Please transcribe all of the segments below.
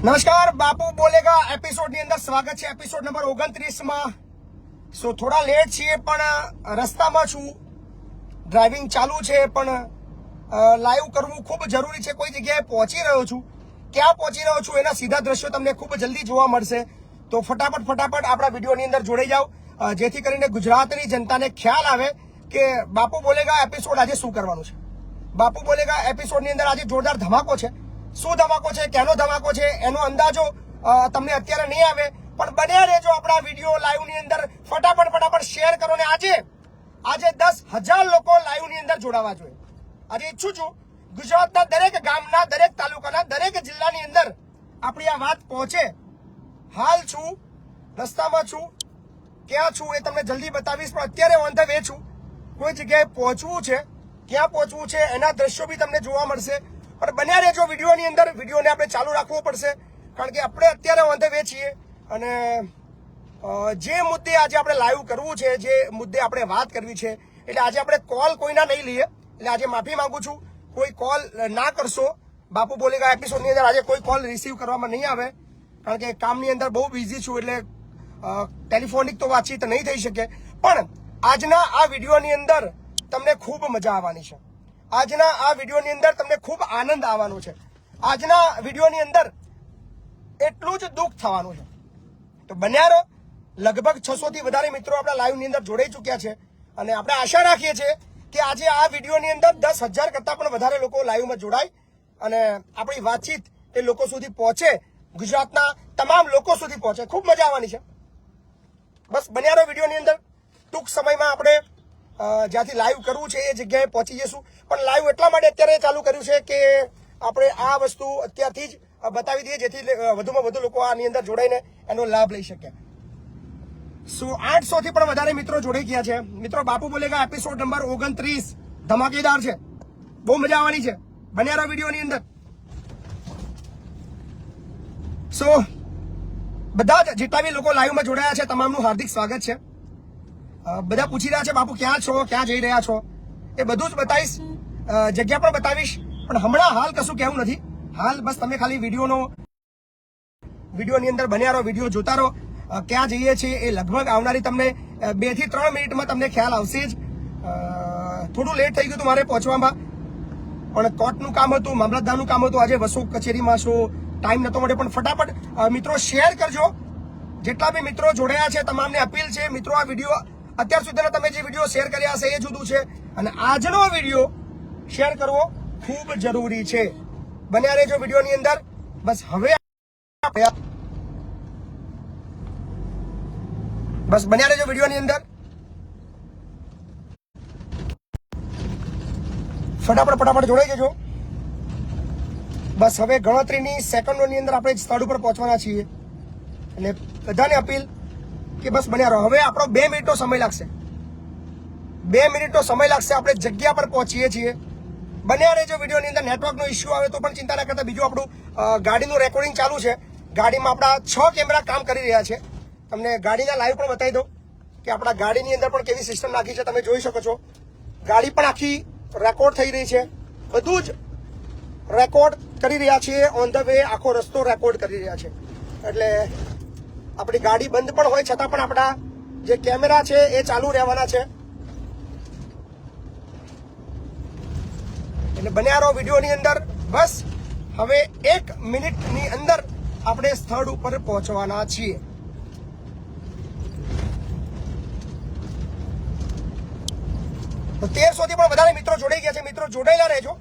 નમસ્કાર, બાપુ બોલેગા એપિસોડની અંદર સ્વાગત છે. Episode number 29માં. સો થોડા લેટ છીએ, પણ રસ્તામાં છું, ડ્રાઇવિંગ ચાલુ છે, પણ લાઈવ કરવું ખૂબ જરૂરી છે. કોઈ જગ્યાએ પહોંચી રહ્યો છું, ક્યાં પહોંચી રહ્યો છું એના સીધા દ્રશ્યો તમને ખૂબ જલ્દી જોવા મળશે. તો ફટાફટ આપણા વિડીયોની અંદર જોડાઈ જાઓ, જેથી કરીને ગુજરાતની જનતાને ખ્યાલ આવે કે બાપુ બોલેગા એપિસોડ આજે શું કરવાનું છે. બાપુ બોલેગા એપિસોડની અંદર આજે જોરદાર ધમાકો છે. શું ધમાકો છે, કેનો ધમાકો છે એનો અંદાજો તમને અત્યારે નહીં આવે, પણ બન્યા રહેજો આપણા વિડીયો લાઈવની અંદર. ફટાફટ શેર કરો ને આજે 10,000 લોકો લાઈવની અંદર જોડાવા જોઈએ. આજે ઈચ્છું છું ગુજરાતના દરેક ગામના, દરેક તાલુકાના, દરેક જિલ્લાની અંદર આપણી આ વાત પહોંચે. હાલ છું, રસ્તામાં છું, ક્યાં છું એ તમને જલ્દી બતાવીશ, પણ અત્યારે ઓન ધ વે છું. કોઈ જગ્યાએ પહોંચવું છે, ક્યાં પહોંચવું છે એના દ્રશ્યો બી તમને જોવા મળશે. પણ બન્યા રહેજો વિડીયોની અંદર. વિડીયોને આપણે ચાલુ રાખવો પડશે, કારણ કે આપણે અત્યારે ઓન ધ વે છીએ. અને જે મુદ્દે આજે આપણે લાઈવ કરવું છે, જે મુદ્દે આપણે વાત કરવી છે, એટલે આજે આપણે કોલ કોઈના નહીં લઈએ. એટલે આજે માફી માંગુ છું, કોઈ કોલ ના કરશો. બાપુ બોલેગા એપિસોડની અંદર આજે કોઈ કોલ રિસીવ કરવામાં નહીં આવે, કારણ કે કામની અંદર બહુ બિઝી છું, એટલે ટેલિફોનિક તો વાતચીત નહીં થઈ શકે. પણ આજના આ વિડીયોની અંદર તમને ખૂબ મજા આવવાની છે. આજના આ વિડીયોની અંદર તમને ખૂબ આનંદ આવવાનો છે. આજના વિડીયોની અંદર એટલું જ દુઃખ થવાનું છે. તો બન્યા રહો. લગભગ 600 થી વધારે મિત્રો આપણા લાઈવની અંદર જોડાઈ ચૂક્યા છે, અને આપણે આશા રાખીએ છીએ કે આજે આ વિડીયોની અંદર 10,000 કરતા પણ વધારે લોકો લાઈવમાં જોડાય અને આપણી વાતચીત એ લોકો સુધી પહોંચે, ગુજરાતના તમામ લોકો સુધી પહોંચે. ખૂબ મજા આવવાની છે. બસ બન્યા રહો વિડીયોની અંદર. ટૂંક સમયમાં આપણે જ્યાંથી લાઈવ કરવું છે એ જગ્યાએ પહોંચી જઈશું. પણ લાઈવ એટલા માટે અત્યારે ચાલુ કર્યું છે કે આપણે આ વસ્તુ અત્યારથી જ બતાવી દઈએ, જેથી વધુમાં વધુ લોકો આની અંદર જોડાઈને એનો લાભ લઈ શકે. 800 થી પણ વધારે મિત્રો જોડાઈ ગયા છે. મિત્રો, બાપુ બોલેગા એપિસોડ નંબર 29 ધમાકેદાર છે. બહુ મજા આવવાની છે. બન્યા રહો વિડીયોની અંદર. સો બધા જ જેટલા બી લોકો લાઈવમાં જોડાયા છે તમામનું હાર્દિક સ્વાગત છે. બધા પૂછી રહ્યા છે બાપુ ક્યાં છો, ક્યાં જઈ રહ્યા છો, એ બધું જ બતાવીશ, જગ્યા પણ બતાવીશ. પણ હમણાં હાલ કશું કહેવું નથી. હાલ બસ તમે ખાલી વિડીયોની અંદર બન્યા રહો, વિડીયો જોતા રહો. ક્યાં જઈએ છીએ એ લગભગ આવનારી તમને 2 થી 3 મિનિટમાં તમને ખ્યાલ આવશે જ. થોડું લેટ થઈ ગયું હતું મારે પહોંચવામાં, પણ કોર્ટનું કામ હતું, મામલતદારનું કામ હતું. આજે વસુ કચેરીમાં શું ટાઈમ નતો મળે. પણ ફટાફટ મિત્રો શેર કરજો. જેટલા બી મિત્રો જોડાયા છે તમામને અપીલ છે, મિત્રો આ વિડીયો અત્યાર સુધીના તમે જે વિડીયો શેર કર્યા હશે એ જુદું છે, અને આજનો વિડીયો શેર કરવો ખૂબ જરૂરી છે. બન્યા રહેજો વિડીયોની અંદર. બસ બન્યા રહેજો વિડીયોની અંદર. ફટાફટ જોડાઈ જજો. બસ હવે ગણતરીની સેકન્ડોની અંદર આપણે સ્થળ ઉપર પહોંચવાના છીએ, એટલે બધાને અપીલ કે બસ બન્યા રહો. હવે આપણો 2 મિનિટનો સમય લાગશે. 2 મિનિટનો સમય લાગશે. આપણે જગ્યા પર પહોંચીએ છીએ. બન્યા રહેજો વિડીયોની અંદર. નેટવર્કનો ઇસ્યુ આવે તો પણ ચિંતા ના કરતા. બીજું આપણું ગાડીનું રેકોર્ડિંગ ચાલુ છે. ગાડીમાં આપણા 6 કેમેરા કામ કરી રહ્યા છે. તમને ગાડીના લાઈવ પણ બતાવી દઉં કે આપણા ગાડીની અંદર પણ કેવી સિસ્ટમ નાખી છે. તમે જોઈ શકો છો. ગાડી પણ આખી રેકોર્ડ થઈ રહી છે. બધું જ રેકોર્ડ કરી રહ્યા છીએ. ઓન ધ વે આખો રસ્તો રેકોર્ડ કરી રહ્યા છે. એટલે આપણી ગાડી બંધ પણ હોય છતાં પણ આપણા જે કેમેરા છે એ ચાલુ રહેવાના છે. એટલે બન્યા રહો વિડીયોની અંદર. બસ હવે 1 મિનિટની અંદર આપણે સ્થળ ઉપર પહોંચવાના છીએ. તો 1300 થી પણ વધારે મિત્રો જોડાઈ ગયા છે. મિત્રો જોડાયેલા રહેજો.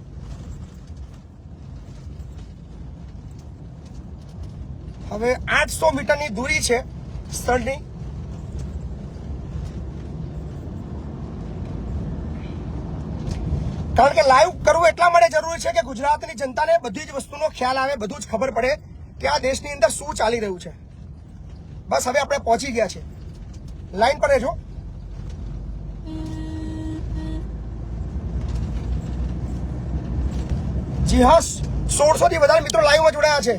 હવે 800 મીટરની દૂરી છે સ્થળની. કારણ કે લાઈવ કરવું એટલા માટે જરૂરી છે કે ગુજરાતની જનતાને બધી જ વસ્તુનો ખ્યાલ આવે, બધું જ ખબર પડે કે આ દેશની અંદર શું ચાલી રહ્યું છે. બસ હવે આપણે પહોંચી ગયા છે. લાઈન પર રહેજો. જી હા, 1600 થી વધારે મિત્રો લાઈવમાં જોડાયા છે.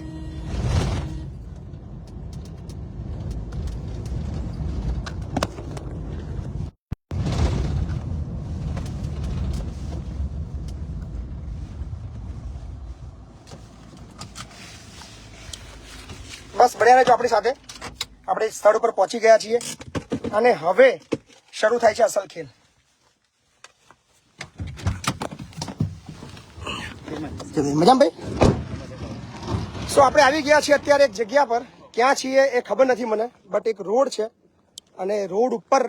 બસ બન્યા રહેજો આપણી સાથે. આપણે સ્થળ ઉપર પહોંચી ગયા છીએ અને હવે શરૂ થાય છે અસલ ખેલ. મજામાં ભાઈ? સો આપણે આવી ગયા છીએ અત્યારે એક જગ્યા પર. ક્યાં છીએ એ ખબર નથી મને, બટ એક રોડ છે અને રોડ ઉપર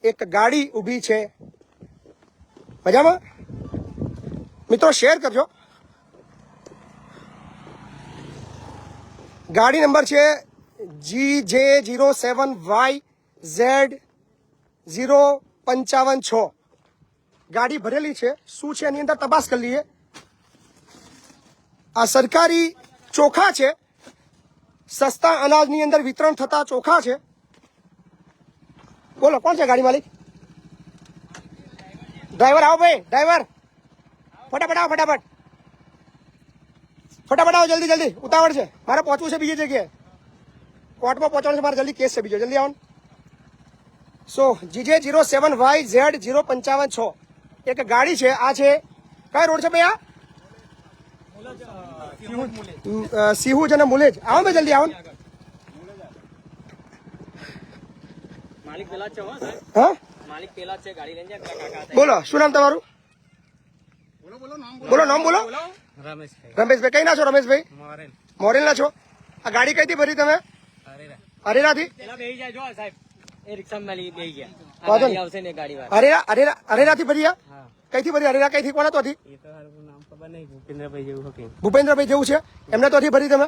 એક ગાડી ઊભી છે. મજામાં મિત્રો? શેર કરજો. ગાડી નંબર છે GJ07YZ055 ગાડી ભરેલી છે. શું છે એની અંદર તપાસ કરી લઈએ. આ સરકારી ચોખા છે, સસ્તા અનાજની અંદર વિતરણ થતા ચોખા છે. બોલો કોણ છે ગાડી માલિક? ડ્રાઈવર આવો ભાઈ, ડ્રાઈવર ફટાફટ આવો, ફટાફટ આવો, જલ્દી જલ્દી, ઉતાવળ છે મારે પહોંચવું છે બીજી જગ્યાએ. કોર્ટમાં પહોંચવાનું છે મારે, જલ્દી કેસ છે બીજો, જલ્દી આવો. સો GJ07YZ055 એક ગાડી છે. આ છે કઈ રોડ છે ભાઈ? આ સિહુજ અને મુલેજ. આવો ભાઈ જલ્દી આવો. માલિક પેલા છે હો સાહેબ, હા માલિક પેલા છે, ગાડી લઈને જાય કાકા. બોલો શું નામ તમારું? બોલો નામ બોલો. રમેશભાઈ. રમેશભાઈ કઈ ના છો? રમેશભાઈ મોરેલ. મોરેલ ના છો? આ ગાડી કઈથી ભરી તમે? અરેરા. અરેરાથી? પેલા બેહી જાય જો સાહેબ, એ રિક્ષામાં બેહી ગયા. આ વાંધો ગાડી નહીં. આવશે ને ગાડી વાળા. અરેરાથી ભરી? હા, કઈથી ભરી? અરેરા કઈથી? કોના તોથી? એ તો હારું નામ ખબર નહીં, ભૂપેન્દ્રભાઈ જેવું હકે. ભૂપેન્દ્રભાઈ જેવું છે એમને તોથી ભરી તમે?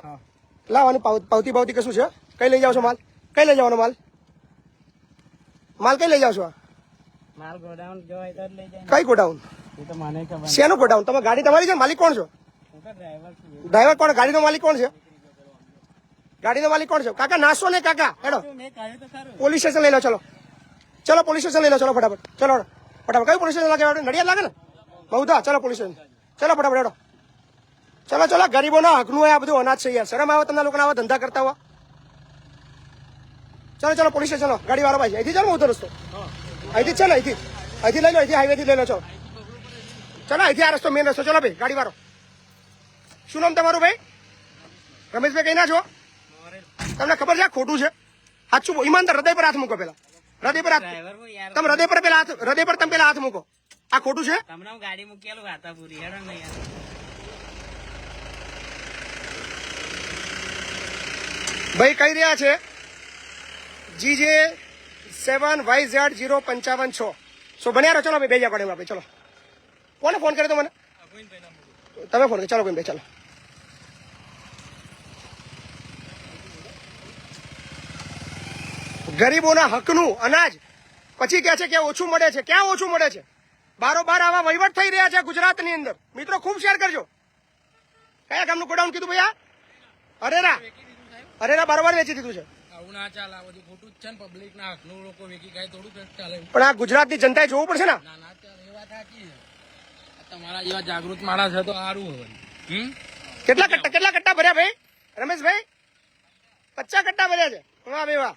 લાવવાની પાવતી પાવતી કશું છે? કઈ લઈ જાવ છો માલ? કઈ લઈ જવાનો માલ? માલ કઈ લઈ જાવ છો? માલ ગોડાઉન જો હોય તો જ લઈ જાય. કઈ ગોડાઉન? એ તો મને ખબર નહીં. શેનું ગોડાઉન? તમે ગાડી તમારી છે? માલિક કોણ છો? હું તો ડ્રાઈવર છું. ડ્રાઈવર કોણ? ગાડીનો માલિક કોણ છે? ગાડીનો માલિક કોણ છે? કાકા નાસો ને કાકા હેડો મેં કહ્યું તો ખરું. પોલીસ સ્ટેશન લઈ લો. ચલો ચલો પોલીસ સ્ટેશન લઈ લો. ચલો ફટાફટ. ચલો ફટાફટ. કયું પોલીસ સ્ટેશન લાગે? નડિયાદ લાગે ને? બહુધા. ચલો પોલીસ સ્ટેશન. ચલો ફટાફટ હેડો. ચલો ગરીબોના હકનું આ બધું અનાજ છે યાર. શરમ આવે તમને લોકોને આવા ધંધા કરતા હોવા? ચલો પોલીસ સ્ટેશન. ગાડી વાળો ભાઈ અહીંથી ચાલો ઉધર રસ્તો. અહીંથી ચાલો, અહીંથી લઈ લો, અહીંથી હાઈવેથી લઈ લો. ચલો અહીંથી આ રસ્તો મેન રસ્તો. ચલો ભાઈ ગાડી વાળો. શું નામ તમારું ભાઈ? રમેશભાઈ કઈ ના છો? તમને ખબર છે આ ખોટું છે? સાચું ઈમાનદાર હૃદય પર હાથ મૂકો. પેલા હૃદય પર હાથ. ડ્રાઈવર હું યાર. તમે હૃદય પર તમે પેલા હાથ મૂકો. આ ખોટું છે? તમને હું ગાડી મૂકેલું વાતા પૂરી હેડો ને યાર. ભાઈ કહી રહ્યા છે GJ7YZ055. સો બન્યા રહો. ચલો ભાઈ બેજા પડે આપણે. ચલો કોને ફોન કર્યો તો મને? તમે ફોન કર્યો? ચલો ભાઈ ચાલો. ગરીબોના હકનું અનાજ પછી કહે છે કે ઓછું મળે છે. ક્યાં ઓછું મળે છે? બારોબાર આવા વહીવટ થઈ રહ્યા છે ગુજરાતની અંદર. મિત્રો ખૂબ શેર કરજો. કયા ગામનું ગોડાઉન કીધું ભૈયા? અરેરા બારોબાર વેચી દીધું છે. આવું ના ચાલે, આ બધું ખોટું જ છે ને. પબ્લિક ના હકનું લોકો વેચી ખાય થોડું ચાલે. પણ આ ગુજરાતની જનતાએ જોવું પડશે ને. ના ચાલે, એ વાત સાચી છે. તમારા જેવા જાગૃત માણસ છે તો સારું હોય. કેટલા કટ્ટા ભર્યા ભાઈ? રમેશભાઈ 50 કટ્ટા ભર્યા છે. વાહ ભાઈ વાહ.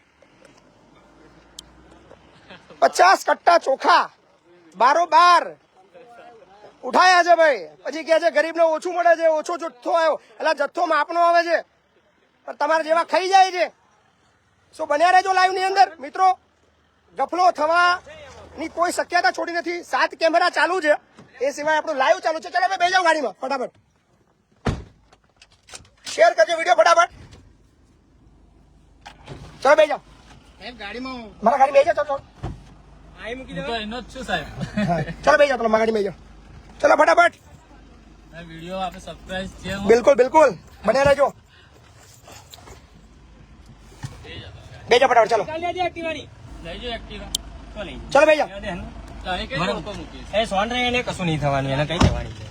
50 કટ્ટા ચોખા બારોબાર ઉઠાયા છે ભાઈ. પછી કે છે ગરીબને ઓછું મળે છે, ઓછો જથ્થો આવ્યો. એટલે જથ્થો માપનો આવે છે પણ તમારા જેવા ખાઈ જાય છે. શું બન્યા રહેજો લાઈવ ની અંદર મિત્રો. ગફલો થવાની કોઈ શક્યતા છોડી નથી. 7 કેમેરા ચાલુ છે, એ સિવાય આપણું લાઈવ ચાલુ છે. ચલો ભાઈ બેસી જાઓ ગાડીમાં ફટાફટ. શેર કરજો વિડીયો ફટાફટ. ચલો બેસી જાઓ ગાડીમાં મારા ગાડી બેસી જાઓ. ચલો આઈ મૂકી દેવા એનો જ છું સાહેબ. ચલો બેસી જાઓ. ચલો મારા ગાડી બેસી જાઓ. ચલો ફટાફટ. વિડીયો આપણે સરપ્રાઈઝ છે. બિલકુલ બન્યા રહેજો. બેસી જાઓ ફટાફટ. ચલો ચાલ લેજે એક્ટિવાની. લેજો એક્ટિવા. તો લઈ ચલો બેસી જાઓ. એ સોન રે એને કશું નહીં થવાનું, એને કઈ જવાની છે.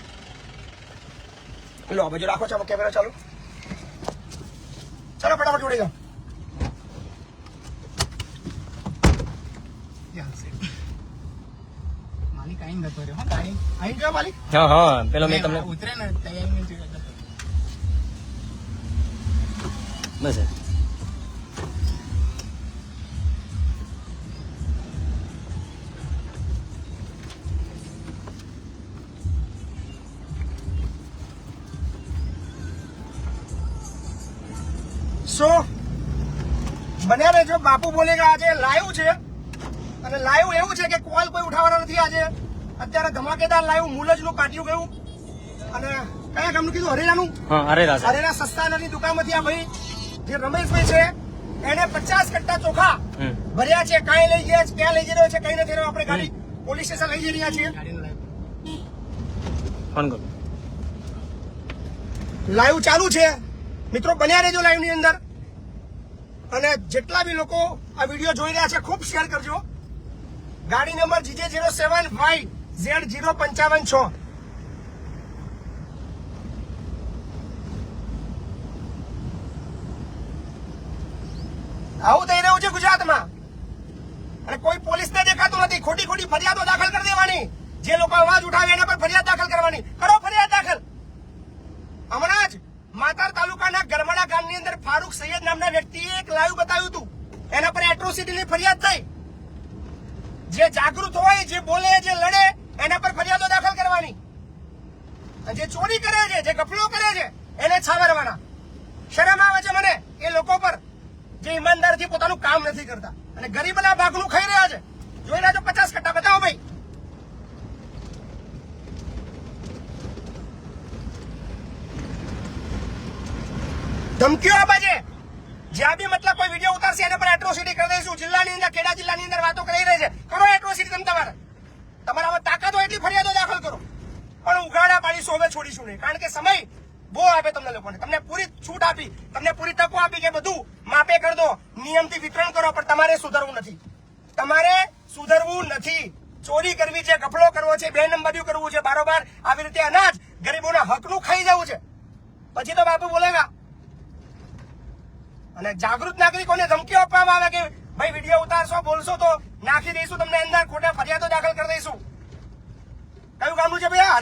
લો બાજુ રાખો. ચાલો કેમેરા ચાલુ. ચલો ફટાફટ જોડી જાઓ. માલિક આઈને જતો રહ્યો. ગાડી અહીં જો માલિક. હા પેલો મેં તમને ઉતરે ને તૈયારી નથી કરતા. બસ સો બન્યા રહેજો. બાપુ બોલેગા આજે લાઈવ છે અને લાઈવ એવું છે કે કોલ કોઈ ઉઠાવવાનો નથી આજે. અત્યારે ધમાકેદાર લાઈવ મુલજનું કાઢ્યું ગયું. અને કયા ગામનું કીધું? હરેરાનું. હરેરા સસ્તાનાની દુકાનમાંથી આ ભાઈ જે રમેશભાઈ છે એને 50 કટ્ટા ચોખા ભર્યા છે. કાંઈ લઈ ગયા છે, ક્યાં લઈ જઈ રહ્યો છે, કઈ નથી રહ્યો. આપણે ગાડી પોલીસ સ્ટેશન લઈ જઈ રહ્યા છીએ. લાઈવ ચાલુ છે મિત્રો, બન્યા રહેજો લાઈવ ની અંદર. અને જેટલા બી લોકો આ વિડીયો જોઈ રહ્યા છે ખૂબ શેર કરજો. ગાડી નંબર GJ07YZ0556. આવું થઈ રહ્યું છે ગુજરાતમાં અને કોઈ પોલીસને દેખાતું નથી. ખોટી ખોટી ફરિયાદો દાખલ કરી દેવાની. જે લોકો અવાજ ઉઠાવે એના પર ફરિયાદ દાખલ કરવાની. કરો ફરિયાદ દાખલ. હમણાં જ માતાર તાલુકાના ગરમડા ગામની અંદર ફારૂક સૈયદ નામના વ્યક્તિએ એક લાઈવ બતાવ્યું હતું. એના પર એટ્રોસિટીની ફરિયાદ થઈ. જે જાગૃત હોય, જે બોલે, જે લડે એના પર ફરિયાદો દાખલ કરવાની. અને જે ચોરી કરે છે, જે ગફલો કરે છે એને છાવરવાના. શરમ આવે છે મને એ લોકો પર જે ઈમાનદારથી પોતાનું કામ નથી કરતા અને ગરીબના ભાગનું ખાઈ રહ્યા છે. જોઈ લેજો 50 કટ્ટા. બતાવો ભાઈ. ધમકીઓ આપે છે. જ્યાં બી મતલબ કોઈ વિડીયો ઉતારશે એને પર એટ્રોસિટી કરી દઈશું. જિલ્લાની અંદર, ખેડા જિલ્લાની અંદર વાતો કરી રહી છે. કરો એટ્રોસિટી. તમે તમારામાં તાકાત હોય એટલી ફરિયાદો દાખલ કરો. પણ ઉઘાડા પાડીશું હવે છોડીશું નહીં. કારણ કે સમય બહુ આપે તમને લોકોને. તમને પૂરી છૂટ આપી, તમને પૂરી તકો આપી કે બધું માપે કરી દો, નિયમથી વિતરણ કરો. પણ તમારે સુધરવું નથી. તમારે સુધરવું નથી. ચોરી કરવી છે, ગફલો કરવો છે, 2 નંબર્યું કરવું છે, બારોબાર આવી રીતે અનાજ ગરીબોના હકનું ખાઈ જવું છે. પછી તો બાપુ બોલેગા. અને જાગૃત નાગરિકોને ધમકીઓ આપવામાં આવે કે ભાઈ વિડીયો ઉતારશો, બોલશો તો નાખી દઈશું તમને અંદર, ખોટા ફરિયાદો દાખલ કરી દઈશું. કયું ગામનું છે ભાઈ?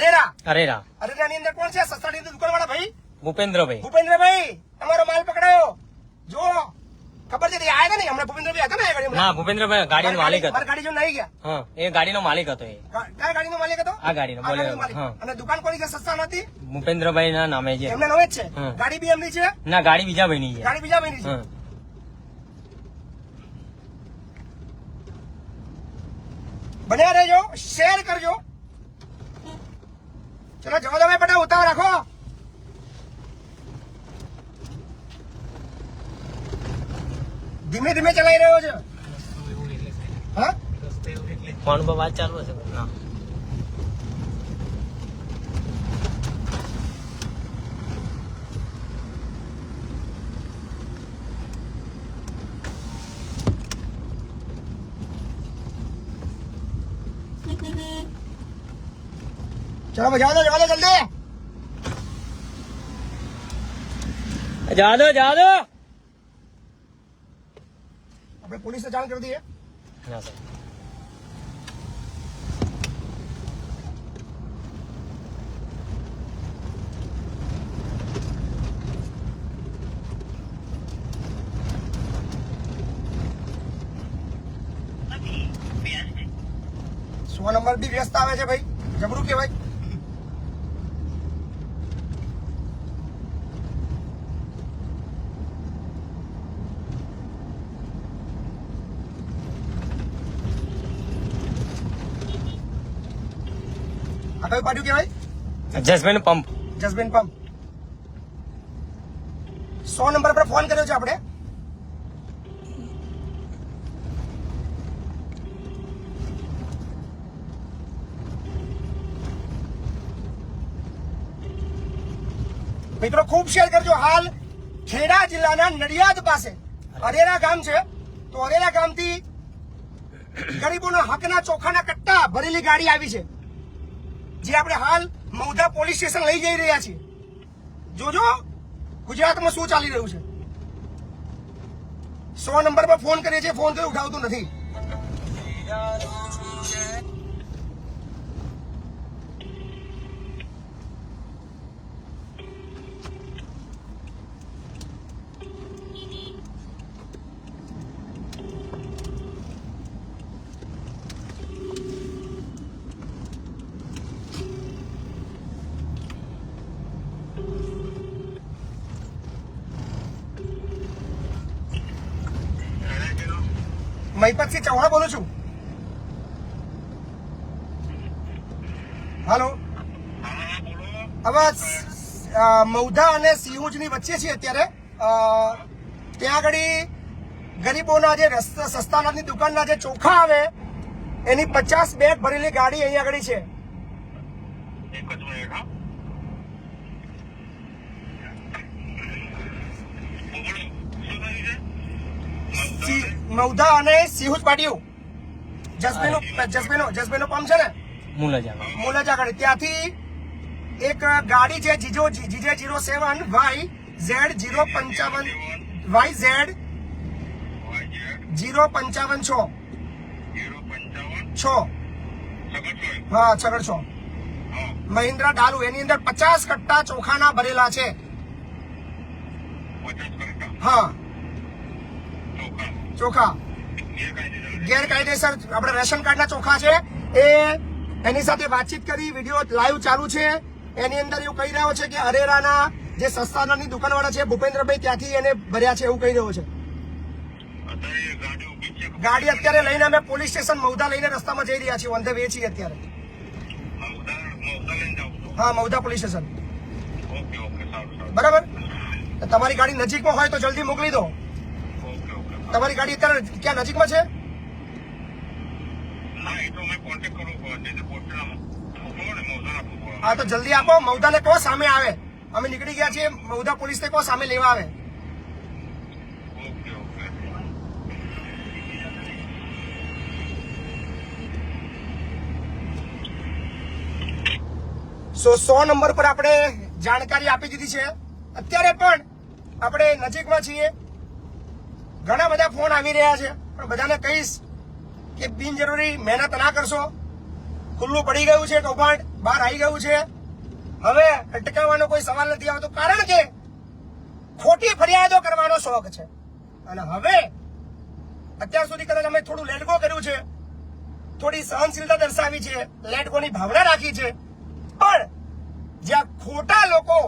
હરેરાની અંદર કોણ છે? સસ્તાની દુકાન વાળા ભાઈ ભૂપેન્દ્રભાઈ તમારો માલ પકડાયો. જો ખબર છે આયા હતા ને હમણાં ભૂપેન્દ્રભાઈ હતા ને એ ગાડીમાં? હા, ભૂપેન્દ્રભાઈ ગાડીનો માલિક હતો. મારી ગાડી જો નહીં ગયા. હા, એ ગાડીનો માલિક હતો. એ કયા ગાડીનો માલિક હતો? આ ગાડીનો માલિક. હા. અને દુકાન કોની છે? સસ્તા નથી. ભૂપેન્દ્રભાઈ ના નામે છે. એમના નામે જ છે. હા. ગાડી બી એમની છે? ના, ગાડી બીજા ભાઈની છે. ગાડી બીજા ભાઈની છે. હા. બન્યા રહેજો, શેર કરજો. ચલો જવા દો ભાઈ, બધા ઉતાવળ રાખો. ધીમે ધીમે ચલાઈ રહ્યો છે. હા, ફોન પર વાત ચાલુ હશે. ના, ચલો ભાઈ જવા દો જલ્દી. જા દો. આપણે પોલીસને જાણ કરી દઈએ. ના સર. સો નંબર બી વ્યસ્ત આવે છે ભાઈ, જબરું કેવાય. આ કયું પાડ્યું કેવાય? જસબેન પંપ. જસબેન પંપ. 100 નંબર પર ફોન કર્યો છે આપણે. મિત્રો ખૂબ શેર કરજો. હાલ ખેડા જિલ્લાના નડિયાદ પાસે હરેરા ગામ છે. તો હરેરા ગામથી ગરીબોના હકના ચોખાના કટ્ટા ભરેલી ગાડી આવી છે, જે આપણે હાલ મૌધા પોલીસ સ્ટેશન લઈ જઈ રહ્યા છીએ. જોજો ગુજરાતમાં શું ચાલી રહ્યું છે. 100 નંબર પર ફોન કરીએ છીએ, ફોન કોઈ ઉઠાવતું નથી. મહિપતસિંહ ચૌહાણ બોલું છું. હાલો, હવે મૌધા અને સિંહુજની વચ્ચે છીએ અત્યારે. ત્યાં આગળ ગરીબોના જે સસ્તા અનાજની દુકાનના જે ચોખા આવે એની 50 બેગ ભરેલી ગાડી અહીંયા આગળ છે. મૌધા અને સિંહુજ પાટિયું જસબેનો પંપ છે ને મુલાજા મોલાજા ગાડી, ત્યાંથી એક ગાડી છે જીજે 07 YZ 055 6 હા 6 મહિન્દ્રા ડાલુ, એની અંદર 50 કટ્ટા ચોખાના ભરેલા છે. હા ચોખા ગેરકાયદેસર આપણે રેશન કાર્ડના ચોખા છે. એની સાથે વાતચીત કરી, વિડીયો લાઈવ ચાલુ છે. એની અંદર એવું કહી રહ્યો છે કે હરેરાના જે સસ્તા અનાજની દુકાનવાળા છે ભૂપેન્દ્રભાઈ ત્યાંથી એને ભર્યા છે એવું કહી રહ્યો છે. ગાડી અત્યારે લઈને અમે પોલીસ સ્ટેશન મૌધા લઈને રસ્તામાં જઈ રહ્યા છીએ. ઓન ધ વે છીએ અત્યારે. હા મૌધા પોલીસ સ્ટેશન. બરાબર, તમારી ગાડી નજીકમાં હોય તો જલ્દી મોકલી દો. તમારી ગાડી અત્યારે ક્યાં નજીકમાં છે? હા તો જલ્દી આપો. મૌધાને કહો સામે આવે. અમે નીકળી ગયા છીએ. મૌધા પોલીસને કહો સામે લેવા આવે. સો 100 નંબર પર આપણે જાણકારી આપી દીધી છે. અત્યારે પણ આપણે નજીકમાં છીએ. ઘણા બધા ફોન આવી રહ્યા છે, પણ બધાને કહીશ કે બિનજરૂરી મહેનત ના કરશો. ખુલ્લું પડી ગયું છે, કૌભાંડ બહાર આવી ગયું છે. હવે અટકાવવાનો કોઈ સવાલ નથી આવતો, કારણ કે ખોટી ફરિયાદો કરવાનો શોખ છે. અને હવે અત્યાર સુધી કદાચ અમે થોડું લેટગો કર્યું છે, થોડી સહનશીલતા દર્શાવી છે, લેટગોની ભાવના રાખી છે, પણ જ્યાં ખોટા લોકો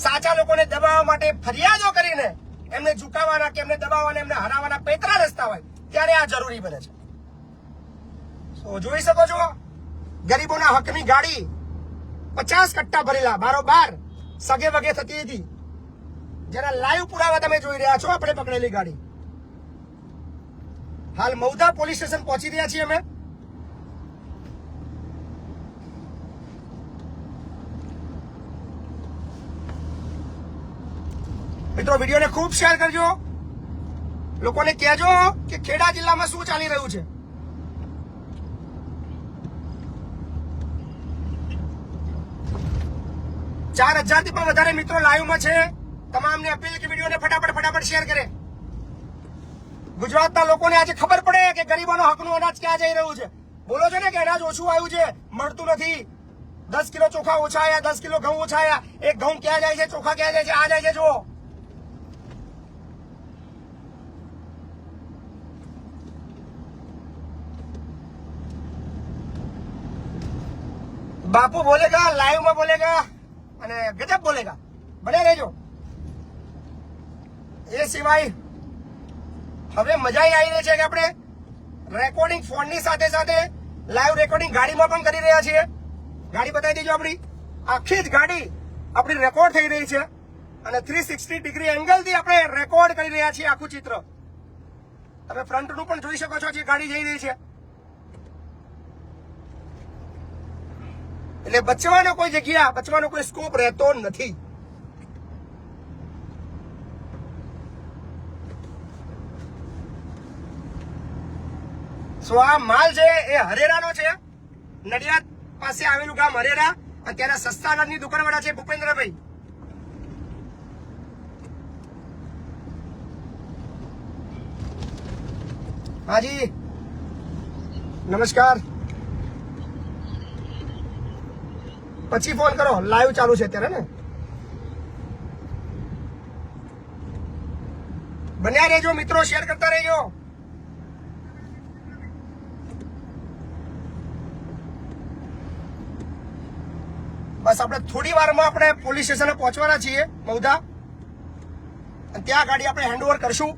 સાચા લોકોને દબાવવા માટે ફરિયાદો કરીને એમને ઝુકાવવાના કે એમને દબાવવાના, એમને હરાવવાના પેતરા રસ્તા હોય ત્યારે આ જરૂરી બને છે. તો જોઈ શકો છો ગરીબોના હકની ગાડી 50 કટ્ટા ભરેલા બારોબાર સગે વગે થતી હતી, જેના લાઈવ પુરાવા તમે જોઈ રહ્યા છો. આપણે પકડેલી ગાડી હાલ મૌધા પોલીસ સ્ટેશન પહોંચી રહ્યા છીએ અમે. મિત્રો વિડીયોને ખૂબ શેર કરજો. લોકોને કહેજો કે ખેડા જિલ્લામાં શું ચાલી રહ્યું છે. ચાર 4000 થી પણ વધારે મિત્રો લાઈવમાં છે. તમામને અપીલ કે વિડીયોને ફટાફટ શેર કરે. ગુજરાતના લોકોને આજે ખબર પડે કે ગરીબોનો હકનું અનાજ ક્યાં જઈ રહ્યું છે. બોલો છો ને કે અનાજ ઓછું આવ્યું છે, મળતું નથી. 10 કિલો ચોખા ઓછા આવ્યા, 10 કિલો ઘઉં ઓછા આવ્યા. એક ઘઉં ક્યાં જાય છે, ચોખા ક્યાં જાય છે, આ જાય છે જુઓ. બાપુ બોલેગા, લાઈવ માં બોલેગા અને ગજબ બોલેગા. બને રહેજો. એ સિવાય હવે મજા આવી રહી છે કે આપણે રેકોર્ડિંગ ફોનની સાથે સાથે લાઈવ રેકોર્ડિંગ ગાડીમાં પણ કરી રહ્યા છીએ. ગાડી બતાવી દેજો. આપણી આખી જ ગાડી આપણી રેકોર્ડ થઈ રહી છે અને 360 ડિગ્રી એંગલથી આપણે રેકોર્ડ કરી રહ્યા છીએ આખું ચિત્ર. તમે ફ્રન્ટનું પણ જોઈ શકો છો જે ગાડી જઈ રહી છે. એટલે બચવાનો કોઈ જગ્યા, બચવાનો કોઈ સ્કોપ રહેતો નથી. સો આ માલ છે એ હરેરાનો છે. નડિયાદ પાસે આવેલું ગામ હરેરા. અત્યારે સસ્તા અનાજની દુકાનવાળા છે ભૂપેન્દ્રભાઈ. હાજી નમસ્કાર. પછી ફોન કરો, લાઈવ ચાલુ છે અત્યારે ને. બન્યા રહેજો મિત્રો, શેર કરતા રહેજો. બસ આપણે થોડી વારમાં આપણે પોલીસ સ્ટેશને પહોંચવાના છીએ મૌધા. અને ત્યાં ગાડી આપણે હેન્ડઓવર કરશું.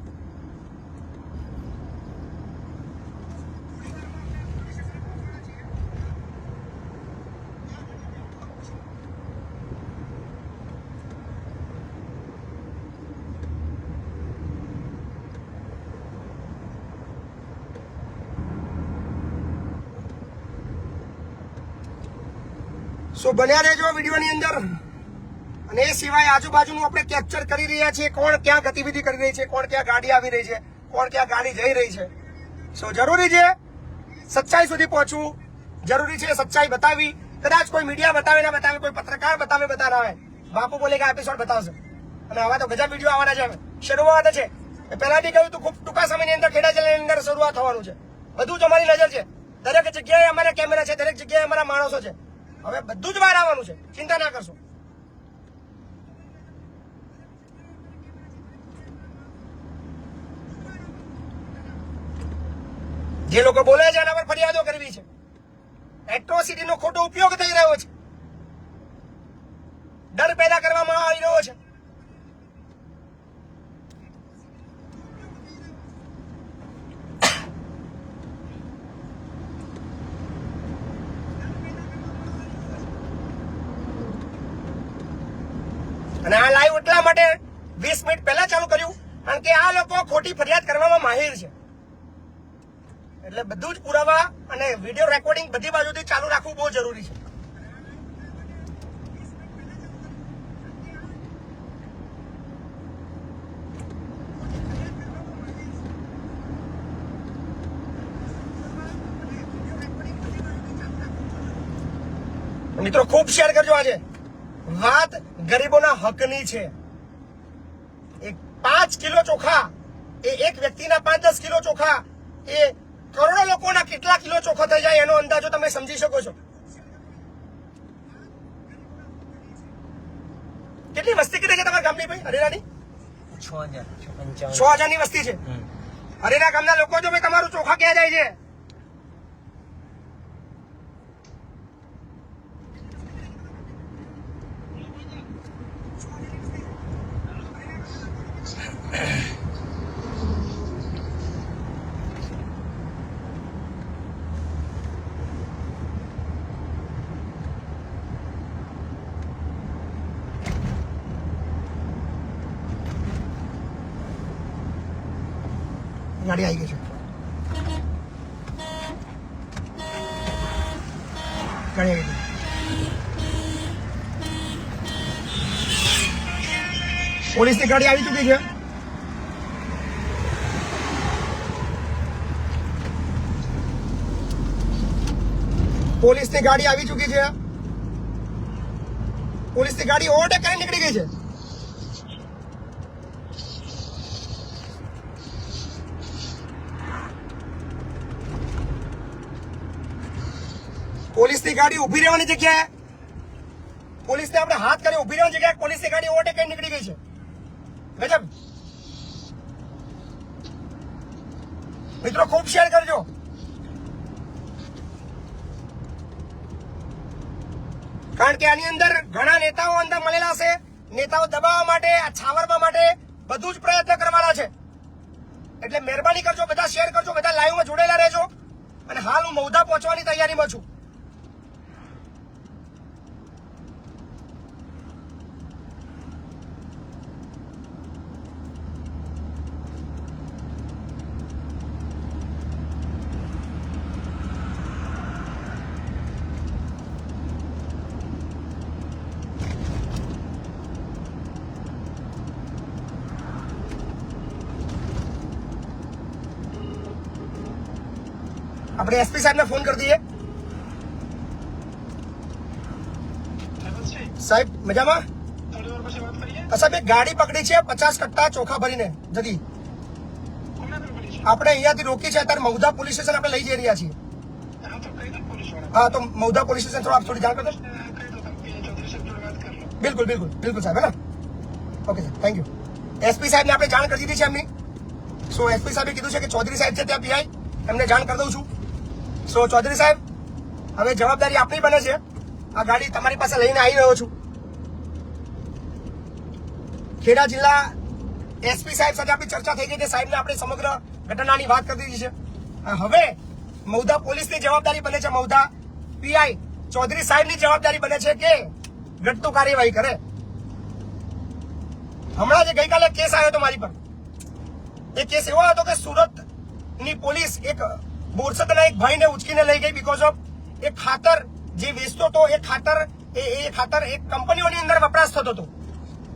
સો બન્યા રહેજો વિડીયોની અંદર. અને એ સિવાય આજુબાજુનું આપણે કેપ્ચર કરી રહ્યા છીએ, કોણ ક્યાં ગતિવિધિ કરી રહી છે, કોણ ક્યાં ગાડી આવી રહી છે, કોણ ક્યાં ગાડી જઈ રહી છે. સો જરૂરી છે સચ્ચાઈ સુધી પહોંચવું, જરૂરી છે સચ્ચાઈ બતાવી. કદાચ કોઈ મીડિયા બતાવે ના બતાવે, કોઈ પત્રકાર બતાવે બતાવે, બાપુ બોલે કે એપિસોડ બતાવશે. અને આવા તો ગજબ વિડીયો આવવાના છે. શરૂઆત છે, પહેલા બી કહ્યું તું, ખૂબ ટૂંકા સમયની અંદર ખેડા જિલ્લાની અંદર શરૂઆત થવાનું છે. બધું જ અમારી નજર છે, દરેક જગ્યાએ અમારા કેમેરા છે, દરેક જગ્યાએ અમારા માણસો છે. હવે બધું જ બહાર આવવાનું છે, ચિંતા ના કરશો. જે લોકો બોલે છે એના પર ફરિયાદો કરવી છે. એટ્રોસિટીનો ખોટો ઉપયોગ થઈ રહ્યો છે, ડર પેદા કરવામાં આવી રહ્યો છે. અને આ લાઈવ એટલા માટે 20 મિનિટ પહેલા ચાલુ કર્યું કારણ કે આ લોકો ખોટી ફરિયાદ કરવામાં માહિર છે. એટલે બધું જ પુરાવા અને વિડીયો રેકોર્ડિંગ બધી બાજુથી ચાલુ રાખવું બહુ જરૂરી છે. મિત્રો ખૂબ શેર કરજો. આજે વાત ગરીબોના હકની છે. એક 5 કિલો ચોખા એ એક વ્યક્તિના 5-10 કિલો ચોખા એ કરોડો લોકોના કેટલા કિલો ચોખા થઈ જાય એનો અંદાજો તમે સમજી શકો છો. કેટલી વસ્તી કેટલી છે તમારા ગામની ભાઈ હરેરાની? 6,000 ની વસ્તી છે. હરેરા ગામના લોકો જો ભાઈ તમારું ચોખા ક્યાં જાય છે? ગાડી આવી ગઈ છે. ગાડી આવી ગઈ. પોલીસની ગાડી આવી ચૂકી છે. પોલીસની ગાડી આવી ચૂકી છે. પોલીસની ગાડી ઓવરટેક કરીને નીકળી ગઈ છે. પોલીસની ગાડી ઉભી રહેવાની જગ્યાએ, પોલીસને આપણે હાથ કરી ઉભી રહેવાની જગ્યાએ પોલીસની ગાડી ઓવરટેક કરી નીકળી ગઈ છે. ગજબ. મિત્રો ખૂબ શેર કરજો. કારણ કે આની અંદર ઘણા નેતાઓ અંદર મળેલા છે. નેતાઓ દબાવવા માટે, છાવરવા માટે બધું જ પ્રયત્ન કરવાના છે. એટલે મહેરબાની કરજો, બધા શેર કરજો, બધા લાઈવમાં જોડેલા રહેજો. અને હાલ હું મૌધા પહોંચવાની તૈયારીમાં છું. આપણે એસપી સાહેબને ફોન કરી દઈએ. સાહેબ મજામાં? સાહેબ એક ગાડી પકડી છે 50 કટ્ટા ચોખા ભરીને જતી. આપણે અહીંયાથી રોકી છે, અત્યારે મૌધા પોલીસ સ્ટેશન આપણે લઈ જઈ રહ્યા છીએ. હા તો મૌધા પોલીસ સ્ટેશન થોડું આપ થોડી જાણ કરજો. બિલકુલ બિલકુલ બિલકુલ સાહેબ, હે ને? Okay sir, thank you. SP સાહેબને આપણે જાણ કરી દીધી છે એમની. સો એસપી સાહેબે કીધું છે કે ચૌધરી સાહેબ છે ત્યાં પીઆઈ, એમને જાણ કરી દઉં છું. સો ચૌધરી સાહેબ, હવે જવાબદારી આપની બને છે. આ ગાડી તમારી પાસે લઈને આવી રહ્યો છું. ખેડા જિલ્લા એસપી સાહેબ સાથે આપણી ચર્ચા થઈ ગઈ છે. સાહેબને આપણે સમગ્ર ઘટનાની વાત કરી દીધી છે. હવે મૌધા પોલીસની જવાબદારી બને છે, મૌધા પીઆઈ ચૌધરી સાહેબની જવાબદારી બને છે કે ઘટતું કાર્યવાહી કરે. હમણાં જે ગઈકાલે કેસ આવ્યો હતો મારી પર, એ કેસ એવો હતો કે સુરતની પોલીસ એક બોરસદના એક ભાઈને ઉચકીને લઈ ગઈ બીકોઝ ઓફ એક ખાતર જે વેચતો હતો, એ ખાતર એ ખાતર એક કંપનીઓની અંદર વપરાશ થતો હતો.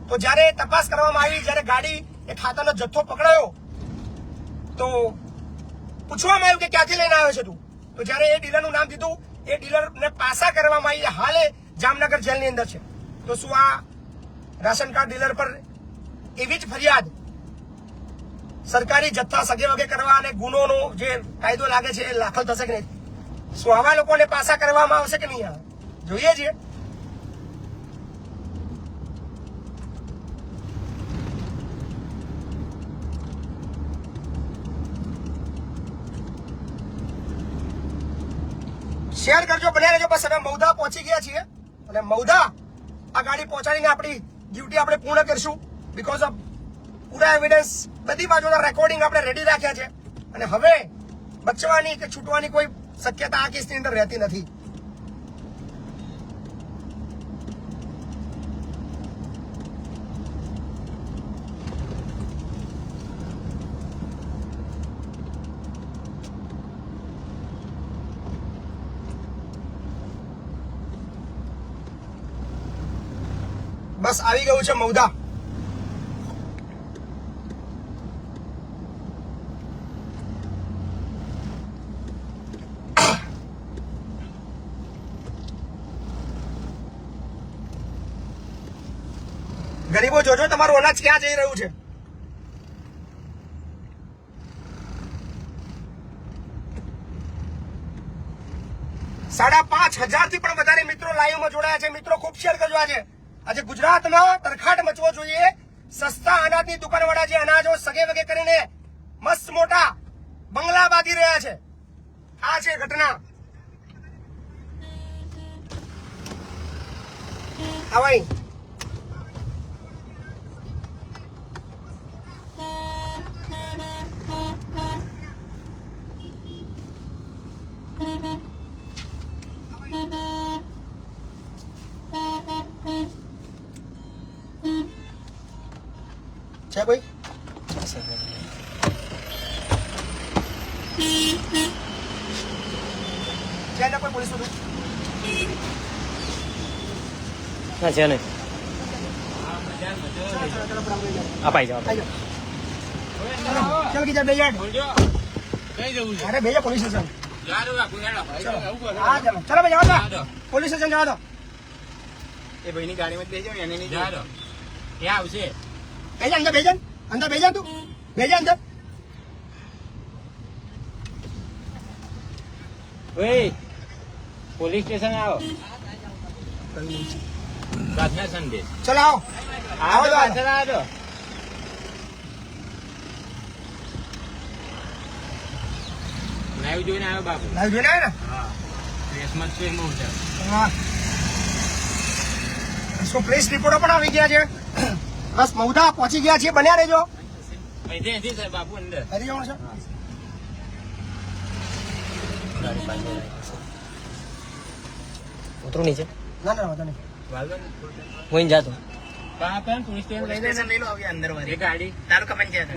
તો જ્યારે તપાસ કરવામાં આવી, જ્યારે ગાડી એ ખાતરનો જથ્થો પકડાયો તો પૂછવામાં આવ્યું કે ક્યાંથી લઈને આવ્યો છે તું. તો જ્યારે એ ડીલરનું નામ દીધું, એ ડીલરને પાસા કરવામાં આવી. હાલે જામનગર જેલની અંદર છે. તો શું આ રાશન કાર્ડ ડીલર પર એવી જ ફરિયાદ સરકારી જથ્થા સગે વગે કરવા અને ગુનોનો જે કાયદો લાગે છે એ દાખલ થશે કે નહીં? શું આવા લોકોને પાસા કરવામાં આવશે કે નહીં? જોઈએ છીએ. શેર કરજો, બન્યા રહેજો. બસ હવે મૌધા પહોંચી ગયા છીએ અને મૌધા આ ગાડી પહોંચાડીને આપણી ડ્યુટી આપણે પૂર્ણ કરીશું. બીકોઝ ઓફ પૂરા એવિડન્સ, બધી બાજુના રેકોર્ડિંગ આપણે રેડી રાખ્યા છે અને હવે બચવાની કે છૂટવાની કોઈ શક્યતા આ કેસની અંદર રહેતી નથી. બસ આવી ગયું છે મૌધા. ગરીબો જોજો તમારું અનાજ ક્યાં જઈ રહ્યું છે. $5,500 થી પણ વધારે મિત્રો લાઈવમાં જોડાયા છે. મિત્રો ખૂબ શેર કરજો. આજે ગુજરાતમાં તરખાટ મચવો જોઈએ. સસ્તા અનાજની દુકાનવાળા જે અનાજો સગે વગે કરીને મસ્ત મોટા બંગલા બાંધી રહ્યા છે. આ છે ઘટના. આવાઈ છે કોઈ છે ને કોઈ પોલીસ નું ના છે નહીં. અપાઈ જાઓ. ચાલ કીધા બે યાર. કઈ જવું છે? અરે બે પોલીસ સ્ટેશન. યાર બાપુ હેડો. હા ચાલો ચાલો ભાઈ જવા દો. પોલીસ સ્ટેશન જવા દો. એ ભાઈની ગાડીમાં બેસજો ને એને નહીં યાર ક્યાં આવશે? બેજા અંદર બેજા અંદર બેજા તું બેજા અંદર. ઓય પોલીસ સ્ટેશન આવો. પ્રાર્થના સંદેશ. ચલો આવો આવો તો પાછળ આવો. લાઈવ જોઈને આવ્યો બાપુ. લાઈવ જોઈને આવ્યા હા. ક્રિસમસ ફિલ્મ છે. ને હા. સો પ્રેસ રિપોર્ટો પણ આવી ગયા છે. બસ મૌધા પહોંચી ગયા છીએ. બન્યા રહેજો. અહીંથી સાહેબ બાપુ અંદર. હરી જવાનું છે. ગાડી પાછળ ઉતરું નીચે. ના ના વાંધો નહીં. હું જાતો. પોલીસ સ્ટેશન લઈ લો અંદર એ ગાડી તાલુકા પંચાયત.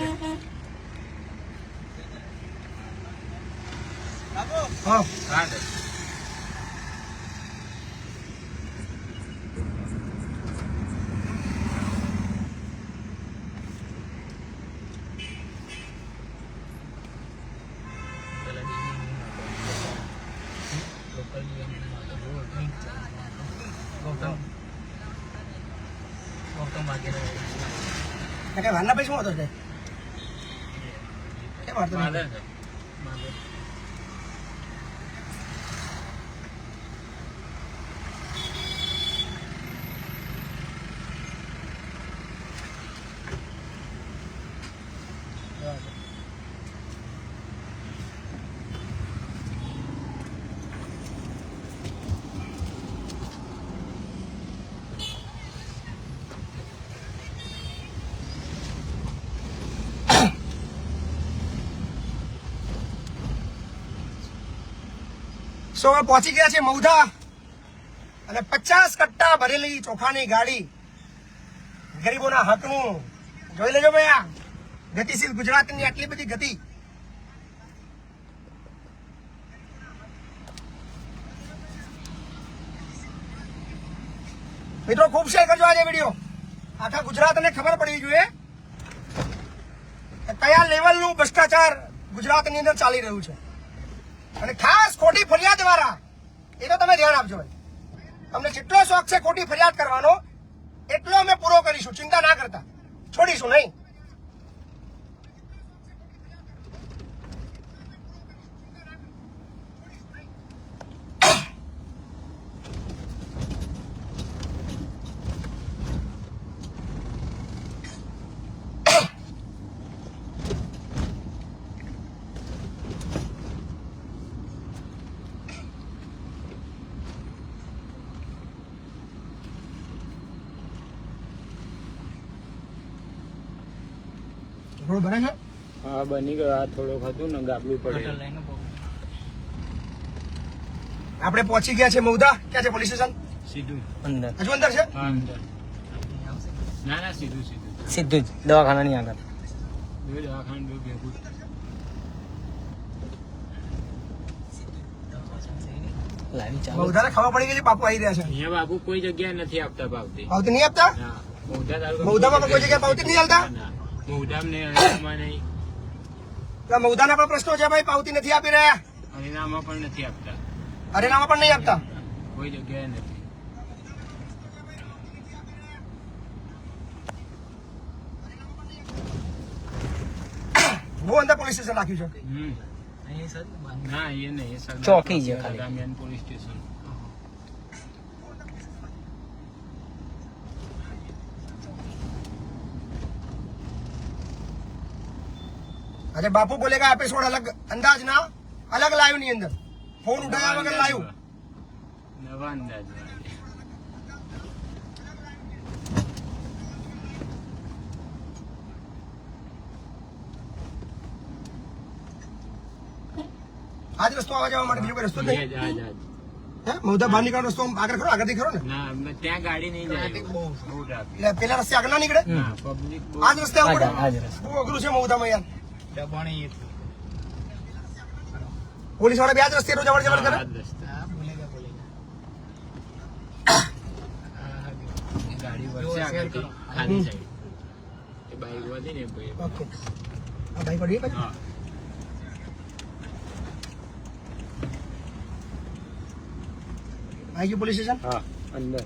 હા હા કઈ વારના પૈસા શું હતો છે? કેમ વાંધો નહીં? સો હવે પહોંચી ગયા છે મૌધા અને 50 કટ્ટા ભરેલી ચોખાની ગાડી ગરીબોના હકનું. જોઈ લેજો ભાઈ, આ ગતિશીલ ગુજરાતની આટલી બધી ગતિ. મિત્રો ખૂબ શેર કરજો આજે વિડીયો, આખા ગુજરાતને ખબર પડવી જોઈએ કે કયા લેવલનું ભ્રષ્ટાચાર ગુજરાતની અંદર ચાલી રહ્યું છે. અને ખાસ ખોટી ફરિયાદ વાળા, એ તો તમે ધ્યાન આપજો. તમને જેટલો શોખ છે ખોટી ફરિયાદ કરવાનો, એટલો અમે પૂરો કરીશું, ચિંતા ના કરતા, છોડીશું નહીં. રોડ બને છે? હા બની ગયો. આ થોડોક હતું ને ગાબડું પડે. આપણે પહોંચી ગયા છે મૌદા. ક્યાં છે પોલીસ સ્ટેશન? સીધું અંદર. હજુ અંદર છે? હા અંદર. ના ના સીધું સીધું સીધું જ દવાખાનાની આગળ. બે દવાખાના બે ભેગું. લાવી ચાલો. મૌદાને ખબર પડી ગઈ છે બાપુ આવી રહ્યા છે. અહીંયા બાપુ કોઈ જગ્યાએ નથી આપતા પાવતી. પાવતી નહીં આપતા? ના મૌદા તાલુકા મૌદામાં પણ કોઈ જગ્યાએ પાવતી નહીં હાલતા? ના મૌદામાં ને હરિયાણામાં નહીં. એટલે મૌદાના પણ પ્રશ્નો છે ભાઈ, પાવતી નથી આપી રહ્યા. હરિયાણામાં પણ નથી આપતા. હરિયાણામાં પણ નહીં આપતા. કોઈ જગ્યાએ નથી. બહુ અંદર પોલીસ સ્ટેશન રાખ્યું છે. ના એ નહીં, એ સરદાર ચોકી છે ખાલી. દરમિયાન પોલીસ સ્ટેશન. अरे बापू बोलेगा एपिसोड अलग अंदाज ना, अलग लाइव नहीं अंदर, फोन उठाया वगैरह लाइव. નવા અંદાજ. આજ રસ્તો આવવા જવા માટે બીજો કોઈ રસ્તો જ નહીં. હે મૌદા બહાર નીકળવાનો રસ્તો આગળ ખરો, આગળથી ખરો ને? ના ત્યાં ગાડી નહીં જાય. બહુ ટ્રાફિક. એટલે પેલા રસ્તે આગળ ના નીકળે, ના પબ્લિક બહુ. આજ રસ્તે આવવું આજ પડે. રસ્તે. બહુ અઘરું છે મૌદામાં યાર. દબાણી પોલીસ વાળા બે જ રસ્તે રોજ અવર જવર કરે. ગાડી વચ્ચે આગળથી ખાલી સાઈડ. એ બાઈક વધી ને ભાઈ. ઓકે, આ ભાઈ પડી ભાઈ. હા આવી ગયું પોલીસ સ્ટેશન. હા અંદર.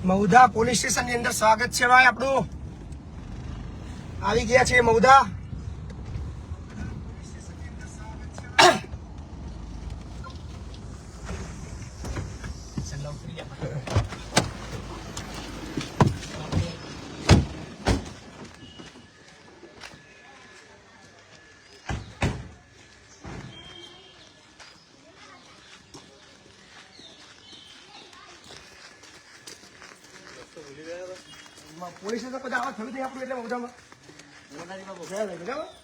મૌદા પોલીસ સ્ટેશન ની અંદર સ્વાગત છે ભાઈ આપણું. આવી ગયા છે મૌદા. પોલીસ સ્ટેશન બધા આવા થયું નહીં આપણું એટલે મૌદામાં.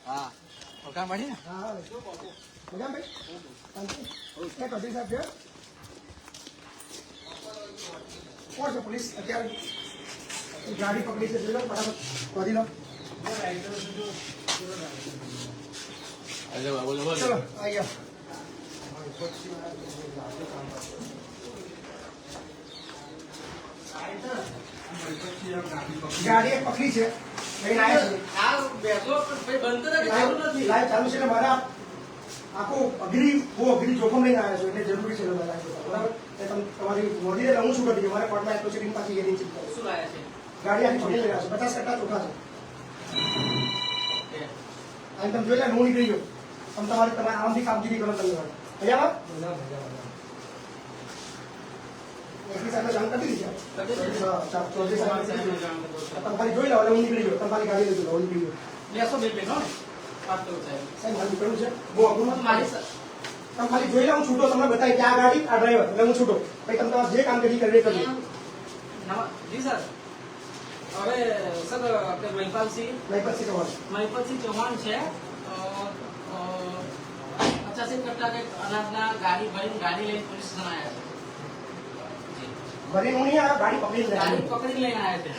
હા ઓળખાણ મળી ને. હા, હા, મજામાં ભાઈ? શાંતિ? ક્યાં કબીર સાહેબ છે? કોણ છે પોલીસ અત્યારે? ગાડી પકડી છે, જોઈ લો ફટાફટ શોધી લો. ચલો આવી જાઓ. ગાડી એક પકડી છે, લઈને આવ્યા છે. લાઈવ ચાલુ છે એટલે મારા આખું બહુ અઘરી જોખમ લઈને આવ્યા છો એટલે જરૂરી છે બરાબર. એટલે તમારી મોદી એટલે હું શું કરી મારે કોર્ટમાં એટ્રોસિટી પાછી એ નીચે શું લાયા છે? ગાડી આખી પકડી રહ્યા છે, 50 ટકા ચોખા છે. અને તમે જોઈ લે હું નીકળી ગયો. તમે તમારે આમથી કામગીરી કરો તમે મજામાં. એટલી સાથે જાણ કરી દીધી. ચૌધરી સાહેબ તમે ખાલી જોઈ લો એટલે હું નીકળી ગયો. તમે ખાલી ગાડી લીધું હું નીકળી ગયો. સાહેબ મારું નીકળવું છે બહુ અઘરું નથી. તમે ખાલી જોઈ લો, હું છૂટો તમને બતાવી કે આ ગાડી આ ડ્રાઈવર એટલે હું છૂટો. પછી તમે તમારે જે કામગીરી કરવી એ કરજો. जी सर अरे सर अपने महिपाल सिंह चौहान है 85 कट्टा के अनाजना गाड़ी भरी गाड़ी लेने पुलिस स्टेशन आया है. ભરીને હું નહીં આવ્યો, ગાડી પકડીને गाड़ी આવ્યો. पकड़ी लेने आए थे.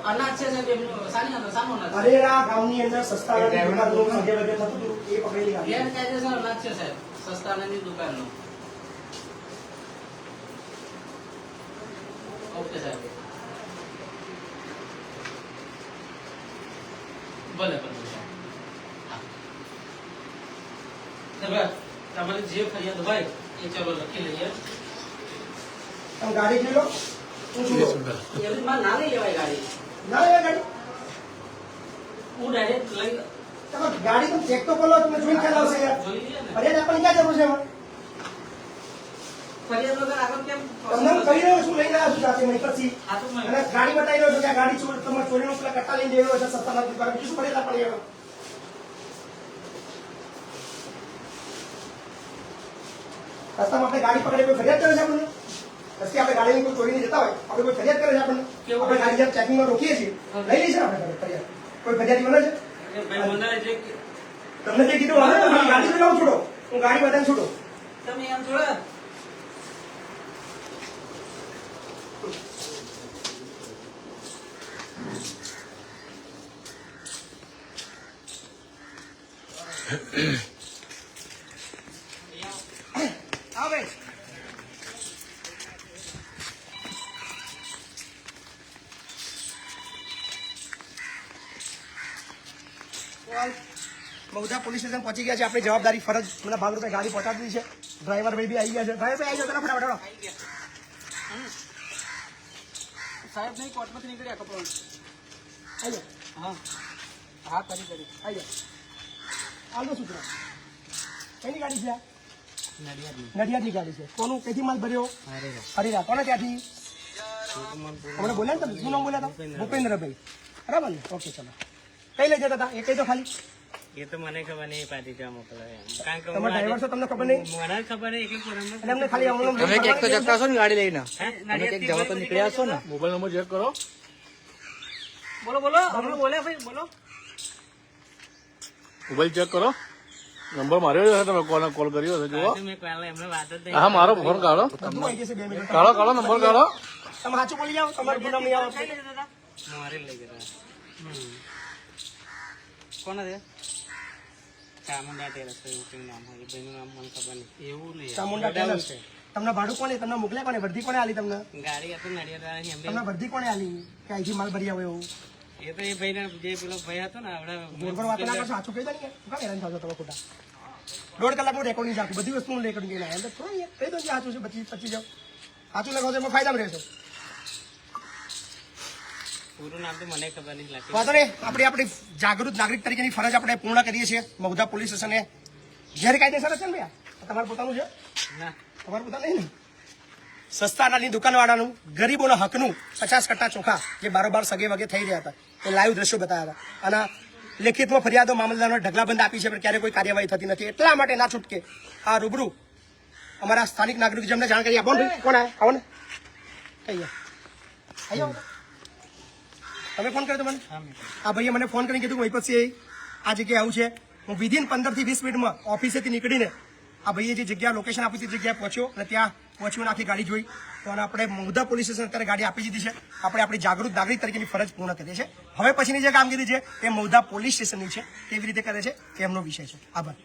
अनाज છે સાહેબ એમનું સાની અંદર સામો અનાજ અરે આ ગામની અંદર સસ્તા અનાજની દુકાનનું સગે વગે થતું હતું, એ પકડેલી ગાડી. ગેરકાયદેસર અનાજ છે સાહેબ સસ્તા અનાજની દુકાનનું. ઓકે સાહેબ ભલે ભલે હા. તમારે જે ફરિયાદ હોય એ ચલો લખી લઈએ. તમે ગાડી લઈ લો, હું છું એવી માં ના લઈ લેવાય ગાડી. ના લેવા ગાડી. હું ડાયરેક્ટ લઈ તમે ગાડી તમે ચેક તો કરો, તમે જોઈને ખ્યાલ આવશે યાર. જોઈ લઈએ ને. ફરિયાદ આપવાની ક્યાં જરૂર છે એમાં? ફરિયાદ વગર આગળ કેમ તમને હું કહી રહ્યો છું, લઈને આવ્યો છું સાથે મહી પછી. આ તો અને ગાડી બતાવી રહ્યો છું કે આ ગાડી તમે ચોરીનું પેલા કટ્ટા લઈને જઈ રહ્યો છે 70 લાખ રૂપિયા. બીજું શું ફરિયાદ આપવાની એમાં? રસ્તામાં આપણે ગાડી પકડે કોઈ ફરિયાદ કરે છે આપણને? પછી આપણે ગાડીની કોઈ ચોરીની જતા હોય આપણે કોઈ ફરિયાદ કરે છે આપણને? કેવું? આપણે ગાડી જ્યારે ચેકિંગમાં રોકીએ છીએ લઈ લઈએ છીએ આપણે ફરિયાદ. કોઈ ફરિયાદી બને છે? ભાઈ મને એટલે તમને જે કીધું વાંધો નહીં, ગાડી ચલાવું છોડો, હું ગાડી બધાને છોડો. તમે એમ જોડે હા ભાઈ. બહુધા પોલીસ સ્ટેશન પહોંચી ગયા છે. આપણી જવાબદારી ફરજ મને ભાગરૂપે ગાડી પહોંચાડી દીધી છે. ડ્રાઈવર ભાઈ બી આવી ગયા છે. ડ્રાઈવર ભાઈ આવી જાઓ, ફટાફટ સાહેબ નહીં કોર્ટમાંથી નીકળ્યા કપડો આવી જાઓ. હા હા કરી આવી જાઓ. હાલો સૂચના કઈની ગાડી છે આ? નડિયાદની ગાડી છે. કોનું કઈથી માલ ભર્યો? હરીરા. કોને ત્યાંથી? હમણાં બોલ્યા ને તમે, શું નામ બોલ્યા હતા? ભૂપેન્દ્રભાઈ. બરાબર ને? ઓકે ચલો. કઈ લઈ જતા હતા એ કઈ તો ખાલી. એ તો મને ખબર નહીં પાછી ક્યાં મોકલાવે એમ. કારણ કે તમે ડ્રાઈવર છો, તમને ખબર નહીં? મને જ ખબર નહીં એકલી કોરમમાં. એટલે અમને ખાલી અમને તમે ક્યાંક તો જતા છો ને ગાડી લઈને, હે? તમે ક્યાંક જવા તો નીકળ્યા છો ને. મોબાઈલ નંબર ચેક કરો. બોલો બોલો હમણાં બોલે ભાઈ બોલો મોબાઈલ ચેક કરો. નંબર માર્યો છે, તમે કોને કોલ કર્યો છે જુઓ. મેં પહેલા એમને વાત જ નહીં. હા મારો ફોન કાઢો, બધું આવી જશે 2 મિનિટ. કાઢો કાઢો નંબર કાઢો. તમે સાચું બોલી જાઓ, તમારું ગુનામ નહીં આવે. મારે લઈ ગયા કોણ છે? ચામુંડા ટેરેસ એવું કેવું નામ હોય, એ ભાઈનું નામ મને ખબર નહીં. એવું નહીં ચામુંડા ટેલર છે. તમને ભાડું કોને, તમને મોકલ્યા કોને, વર્ધી કોને આલી તમને? ગાડી હતી નડિયાદ એમને તમને વર્ધી કોને આલી કે અહીંથી માલ ભરી આવે એવું? એ તો એ ભાઈ જે પેલો ભાઈ હતો ને બોલ પર વાત ના કરશો, સાચું કહી દો ને યાર. શું કામ હેરાન થાવ છો તમે ખોટા? 1.5 કલાકનું રેકોર્ડિંગ રાખું, બધી વસ્તુનું રેકોર્ડિંગ લઈને આવ્યા. થોડું યાર કહી દો કે સાચું છે, પછી જાઓ. સાચું લખો તો એમાં ફાયદામાં રહેશો. પૂરું નામ તો મને ખબર નહીં લાગતી. વાંધો નહીં, આપણી જાગૃત નાગરિક તરીકેની ફરજ આપણે પૂર્ણ કરીએ છીએ. મહુધા પોલીસ સ્ટેશને ગેરકાયદેસર છે ને ભાઈ? આ તમારું પોતાનું છે? ના તમારું પોતાનું નહીં ને? સસ્તા અનાજની દુકાનવાળાનું ગરીબોના હકનું 50 કટ્ટા ચોખા જે બારોબાર સગે વગે થઈ રહ્યા હતા એ લાઈવ દ્રશ્યો બતાવ્યા હતા. અને લેખિતમાં ફરિયાદો મામલતદારને ઢગલાબંધ આપી છે, પણ ક્યારે કોઈ કાર્યવાહી થતી નથી. એટલા માટે ના છૂટકે આ રૂબરૂ અમારા સ્થાનિક નાગરિક જેમને જાણ કરી આપો ને ભાઈ. કોણ આવો ને કઈ આવો. તમે ફોન કર્યો તો મને? આ ભાઈએ મને ફોન કરીને કીધું કે પછી આ જગ્યાએ આવું છે. હું વિધિન 15 થી 20 મિનિટમાં ઓફિસેથી નીકળીને આ ભાઈએ જે જગ્યા લોકેશન આપી તે જગ્યાએ પહોંચ્યો અને ત્યાં પહોંચ્યું આખી ગાડી જોઈ. તો અને આપણે મહુધા પોલીસ સ્ટેશન અત્યારે ગાડી આપી દીધી છે. આપણે આપણી જાગૃત નાગરિક તરીકેની ફરજ પૂર્ણ કરીએ છીએ. હવે પછીની જે કામગીરી છે એ મહુધા પોલીસ સ્ટેશનની છે, કેવી રીતે કરે છે એ એમનો વિષય છે. આભાર.